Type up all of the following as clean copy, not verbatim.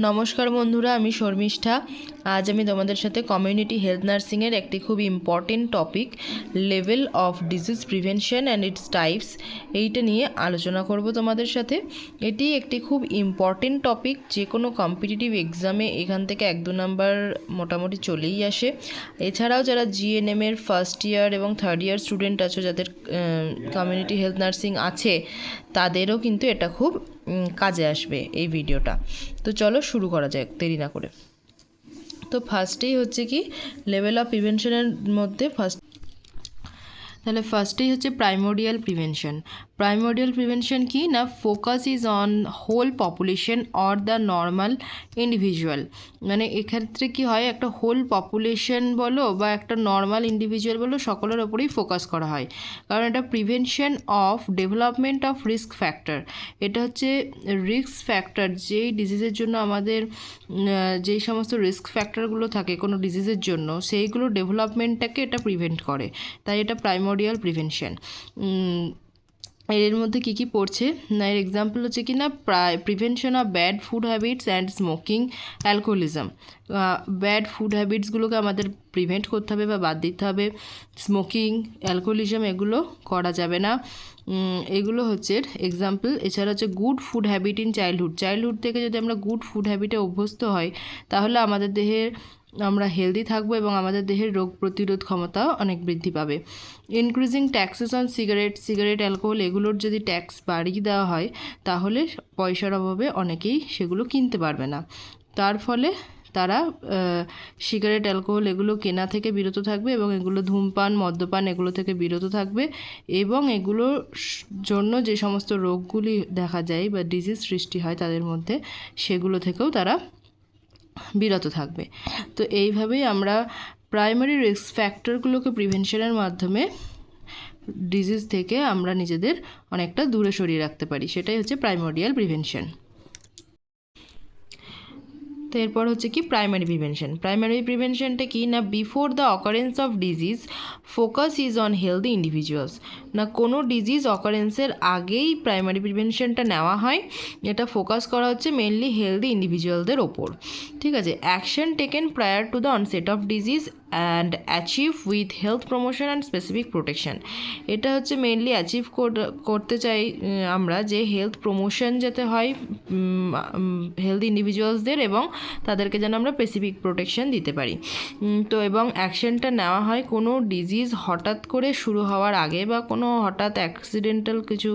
নমস্কার বন্ধুরা, আমি শর্মিষ্ঠা। আজ আমি তোমাদের সাথে কমিউনিটি হেলথ নার্সিংয়ের একটি খুব important topic level of disease prevention and it's types এইটা নিয়ে আলোচনা করব তোমাদের সাথে। এটি একটি খুব ইম্পর্টেন্ট টপিক, যে কোনো কম্পিটিটিভ এক্সামে এখান থেকে 1-2 নাম্বার মোটামুটি চলেই আসে। এছাড়াও যারা জিএনএমের ফার্স্ট ইয়ার এবং থার্ড ইয়ার স্টুডেন্ট আছো, যাদের কমিউনিটি হেলথ নার্সিং আছে, তাদেরও কিন্তু এটা খুব কাজে আসবে এই ভিডিওটা। তো চলো শুরু করা যাক দেরি না করে। তো ফার্স্টেই হচ্ছে কি লেভেল অফ প্রিভেনশনের মধ্যে ফার্স্টেই হচ্ছে প্রাইমোডিয়াল প্রিভেনশন। প্রাইমোডিয়াল প্রিভেনশন কি না, focus is on whole population or the normal individual. মানে এক্ষেত্রে কি হয়, একটা হোল পপুলেশন বলো বা একটা নর্মাল ইন্ডিভিজুয়াল বলো, সকলের ওপরেই ফোকাস করা হয়, কারণ এটা prevention of development of risk factor. এটা হচ্ছে রিস্ক ফ্যাক্টর, যেই ডিজিজের জন্য আমাদের যেই সমস্ত রিস্ক ফ্যাক্টরগুলো থাকে কোনো ডিজিজের জন্য, সেইগুলো ডেভেলপমেন্টটাকে এটা প্রিভেন্ট করে, তাই এটা প্রাইমোডিয়াল প্রিভেনশন। এর মধ্যে কী কী পড়ছে না, এর এক্সাম্পল হচ্ছে কি না, prevention of bad food habits and smoking, alcoholism. Bad food হ্যাবিটসগুলোকে আমাদের প্রিভেন্ট করতে হবে বা বাদ দিতে হবে। স্মোকিং, অ্যালকোহলিজম এগুলো করা যাবে না, এগুলো হচ্ছে এক্সাম্পল। এছাড়া হচ্ছে good food habit in childhood থেকে যদি আমরা গুড ফুড হ্যাবিটে অভ্যস্ত হই, তাহলে আমাদের দেহের আমরা হেলদি থাকবো এবং আমাদের দেহের রোগ প্রতিরোধ ক্ষমতাও অনেক বৃদ্ধি পাবে। Increasing taxes on cigarette, alcohol এগুলোর যদি ট্যাক্স বাড়িয়ে দেওয়া হয়, তাহলে পয়সার অভাবে অনেকেই সেগুলো কিনতে পারবে না, তার ফলে তারা সিগারেট, অ্যালকোহল এগুলো কেনা থেকে বিরত থাকবে এবং এগুলো ধূমপান, মদ্যপান এগুলো থেকে বিরত থাকবে, এবং এগুলোর জন্য যে সমস্ত রোগগুলি দেখা যায় বা ডিজিজ সৃষ্টি হয় তাদের মধ্যে, সেগুলো থেকেও তারা বিরত থাকবে। তো এইভাবেই আমরা প্রাইমারি রিস্ক ফ্যাক্টরগুলোকে প্রিভেনশনের মাধ্যমে ডিজিজ থেকে আমরা নিজেদের অনেকটা দূরে সরিয়ে রাখতে পারি, সেটাই হচ্ছে প্রাইমোডিয়াল প্রিভেনশন। তো এরপর হচ্ছে কি প্রাইমারি প্রিভেনশনটা কি না, before the occurrence of disease focus is on healthy individuals. না, কোনো ডিজিজ অকারেন্সের আগেই প্রাইমারি প্রিভেনশনটা নেওয়া হয়, এটা ফোকাস করা হচ্ছে মেনলি হেলদি ইন্ডিভিজুয়ালদের ওপর। ঠিক আছে, action taken prior to the onset of disease and achieve with health promotion and specific protection. এটা হচ্ছে মেনলি অ্যাচিভ করতে চাই আমরা, যে হেলথ প্রমোশন যাতে হয় হেলদি ইন্ডিভিজুয়ালসদের, এবং তাদেরকে যেন আমরা স্পেসিফিক প্রোটেকশন দিতে পারি। তো এবং অ্যাকশনটা নেওয়া হয় কোনো ডিজিজ হঠাৎ করে শুরু হওয়ার আগে বা কোনো হঠাৎ অ্যাক্সিডেন্টাল কিছু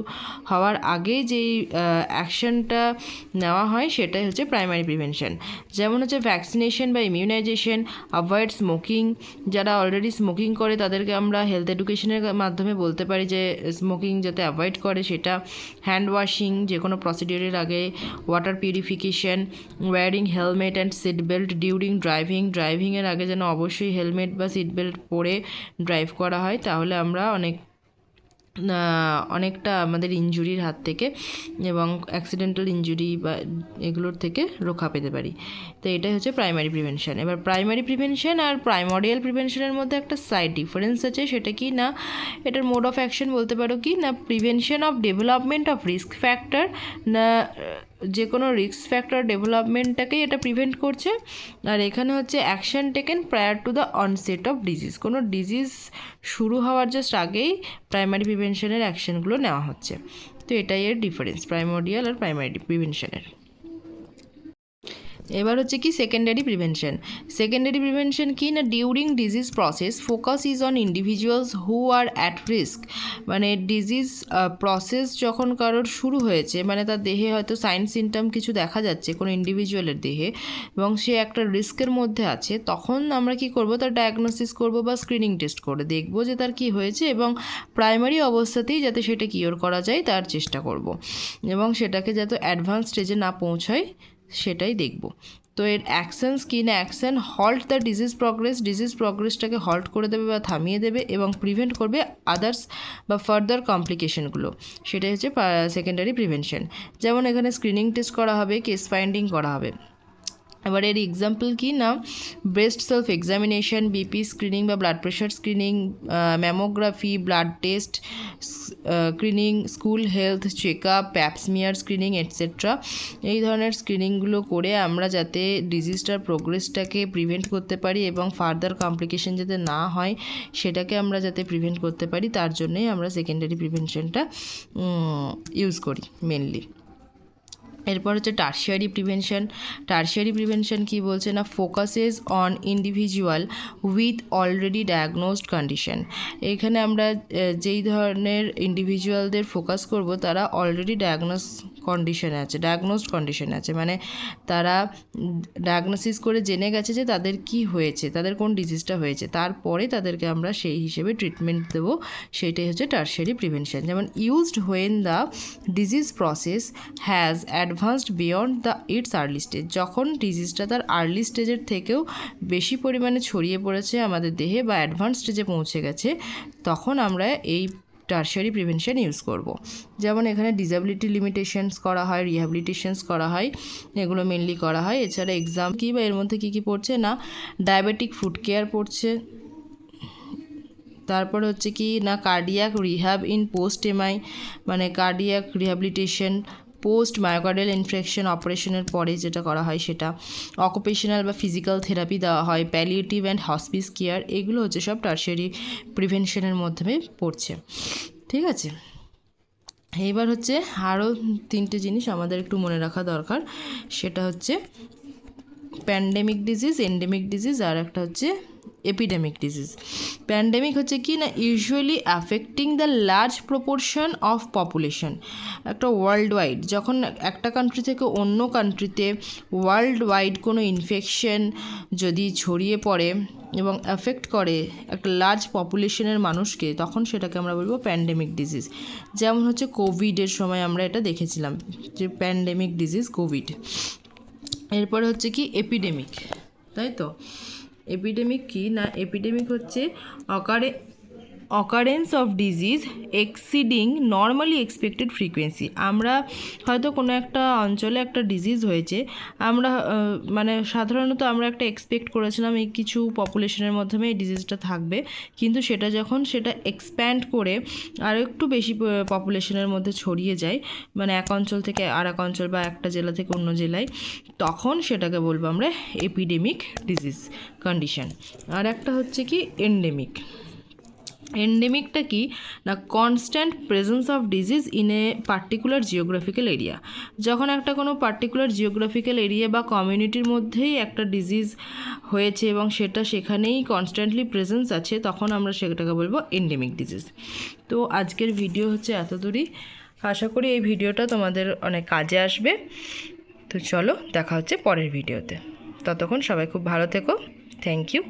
হওয়ার আগে যেই অ্যাকশনটা নেওয়া হয়, সেটাই হচ্ছে প্রাইমারি প্রিভেনশন। যেমন হচ্ছে ভ্যাকসিনেশন বা ইমিউনাইজেশন, অ্যাভয়েড স্মোকিং। যারা অলরেডি স্মোকিং করে তাদেরকে আমরা হেলথ এডুকেশনের মাধ্যমে বলতে পারি যে স্মোকিং যাতে অ্যাভয়েড করে সেটা। হ্যান্ড ওয়াশিং যে কোনো প্রসিডিওরের আগে, water purification, wearing helmet and seat belt during ড্রাইভিংয়ের আগে যেন অবশ্যই হেলমেট বা সিট বেল্ট পরে ড্রাইভ করা হয়, তাহলে আমরা অনেকটা আমাদের ইনজুরির হাত থেকে এবং অ্যাক্সিডেন্টাল ইনজুরি বা এগুলোর থেকে রক্ষা পেতে পারি। তো এটাই হচ্ছে প্রাইমারি প্রিভেনশন। এবার প্রাইমারি প্রিভেনশন আর প্রাইমোডিয়াল প্রিভেনশনের মধ্যে একটা সাইড ডিফারেন্স আছে, সেটা কি না, এটার মোড অফ অ্যাকশন বলতে পারো কি না, prevention of development of risk factor. না, যে কোনো রিস্ক ফ্যাক্টর ডেভেলপমেন্টটাকেই এটা প্রিভেন্ট করছে। আর এখানে হচ্ছে action taken prior to the onset of disease, কোনো ডিজিজ শুরু হওয়ার জাস্ট আগেই প্রাইমারি প্রিভেনশনের অ্যাকশনগুলো নেওয়া হচ্ছে। তো এটাই এর ডিফারেন্স প্রাইমোডিয়াল আর প্রাইমারি প্রিভেনশনের। এবার হচ্ছে কি সেকেন্ডারি প্রিভেনশন কি না, during disease process focus is on individuals who are at risk. মানে ডিজিজ প্রসেস যখন কারোর শুরু হয়েছে, মানে তার দেহে হয়তো সাইন সিমটম কিছু দেখা যাচ্ছে কোনো ইন্ডিভিজুয়ালের দেহে, এবং সে একটা রিস্কের মধ্যে আছে, তখন আমরা কি করব, তার ডায়াগনোসিস করব বা স্ক্রিনিং টেস্ট করে দেখব যে তার কি হয়েছে, এবং প্রাইমারি অবস্থাতেই যাতে সেটা কিওর করা যায় তার চেষ্টা করব, এবং সেটাকে যাতে অ্যাডভান্স স্টেজে না পৌঁছায় সেটাই দেখব। তো এর অ্যাকশনস কি না, অ্যাকশন হল্ট দ্য ডিজিজ প্রগ্রেসটাকে হল্ট করে দেবে বা থামিয়ে দেবে, এবং প্রিভেন্ট করবে আদার্স বা ফার্দার কমপ্লিকেশনগুলো, সেটাই হচ্ছে সেকেন্ডারি প্রিভেনশন। যেমন এখানে স্ক্রিনিং টেস্ট করা হবে, কেস ফাইন্ডিং করা হবে। এবার এর এক্সাম্পল কি না, breast self examination, BP screening বা blood pressure screening, mammography, blood test screening, school health check up, pap smear screening etcetera. এই ধরনের স্ক্রিনিংগুলো করে আমরা যাতে ডিজিজটার প্রোগ্রেসটাকে প্রিভেন্ট করতে পারি এবং ফার্দার কমপ্লিকেশন যাতে না হয় সেটাকে আমরা যাতে প্রিভেন্ট করতে পারি, তার জন্যই আমরা সেকেন্ডারি প্রিভেনশনটা ইউজ করি মেনলি। এরপর হচ্ছে টার্সিয়ারি প্রিভেনশন। টার্সিয়ারি প্রিভেনশন কি বলছে না, focuses on individual with already ডায়াগনোজড condition. এখানে আমরা যেই ধরনের ইন্ডিভিজুয়ালদের ফোকাস করব তারা অলরেডি ডায়াগনোজড কন্ডিশনে আছে, মানে তারা ডায়াগনোসিস করে জেনে গেছে যে তাদের কি হয়েছে, তাদের কোন ডিজিজটা হয়েছে, তারপরে তাদেরকে আমরা সেই হিসেবে ট্রিটমেন্ট দেবো। সেইটাই হচ্ছে টার্সিয়ারি প্রিভেনশন। যেমন used when the disease process has advanced beyond the it's early stage. যখন ডিজিজটা তার আর্লি স্টেজের থেকেও বেশি পরিমাণে ছড়িয়ে পড়েছে আমাদের দেহে বা অ্যাডভান্স স্টেজে পৌঁছে গেছে, তখন আমরা এই টার্সিয়ারি প্রিভেনশন ইউজ করব। যেমন এখানে ডিসএবিলিটি লিমিটেশনস করা হয়, রিহ্যাবিলিটেশনস করা হয়, এগুলো মেনলি করা হয়। এছাড়া এক্সাম কী বা এর মধ্যে কী কী পড়ছে না, ডায়াবেটিক ফুড কেয়ার পড়ছে, তারপর হচ্ছে কি না cardiac rehab in post MI, মানে cardiac rehabilitation post myocardial infection অপারেশনের পরে যেটা করা হয় সেটা, অকুপেশনাল বা ফিজিক্যাল থেরাপি দেওয়া হয়, প্যালিয়েটিভ অ্যান্ড হসপিস কেয়ার, এগুলো হচ্ছে সব টার্সিয়ারি প্রিভেনশনের মাধ্যমে পড়ছে। ঠিক আছে, এইবার হচ্ছে আরও 3টে জিনিস আমাদের একটু মনে রাখা দরকার। সেটা হচ্ছে প্যান্ডেমিক ডিজিজ, এন্ডেমিক ডিজিজ, আর একটা হচ্ছে এপিডেমিক ডিজিজ। প্যান্ডেমিক হচ্ছে কি না, usually affecting the large proportion of population. একটা ওয়ার্ল্ড ওয়াইড, যখন একটা কান্ট্রি থেকে অন্য কান্ট্রিতে ওয়ার্ল্ড ওয়াইড কোনো ইনফেকশন যদি ছড়িয়ে পড়ে এবং অ্যাফেক্ট করে একটা লার্জ পপুলেশনের মানুষকে, তখন সেটাকে আমরা বলবো প্যান্ডেমিক ডিজিজ। যেমন হচ্ছে কোভিডের সময় আমরা এটা দেখেছিলাম যে প্যান্ডেমিক ডিজিজ কোভিড। এরপরে হচ্ছে কি এপিডেমিক, তাই তো। এপিডেমিক কি না, এপিডেমিক হচ্ছে occurrence of disease exceeding normally expected frequency. আমরা হয়তো কোনো একটা অঞ্চলে একটা ডিজিজ হয়েছে, আমরা মানে সাধারণত আমরা একটা এক্সপেক্ট করেছিলাম এই কিছু পপুলেশনের মাধ্যমে এই ডিজিজটা থাকবে, কিন্তু সেটা যখন সেটা এক্সপ্যান্ড করে আরও একটু বেশি পপুলেশনের মধ্যে ছড়িয়ে যায়, মানে এক অঞ্চল থেকে আর এক অঞ্চল বা একটা জেলা থেকে অন্য জেলায়, তখন সেটাকে বলবো আমরা এপিডেমিক ডিজিজ কন্ডিশন। আর একটা হচ্ছে কি এন্ডেমিক। এন্ডেমিকটা কি না, constant presence of disease in a particular geographical area. যখন একটা কোনো পার্টিকুলার জিওগ্রাফিক্যাল এরিয়া বা কমিউনিটির মধ্যেই একটা ডিজিজ হয়েছে এবং সেটা সেখানেই কনস্ট্যান্টলি প্রেজেন্স আছে, তখন আমরা সেটাকে বলবো এন্ডেমিক ডিজিজ। তো আজকের ভিডিও হচ্ছে এত দূরই। আশা করি এই ভিডিওটা তোমাদের অনেক কাজে আসবে। তো চলো দেখা হচ্ছে পরের ভিডিওতে। ততক্ষণ সবাই খুব ভালো থেকো। Thank you.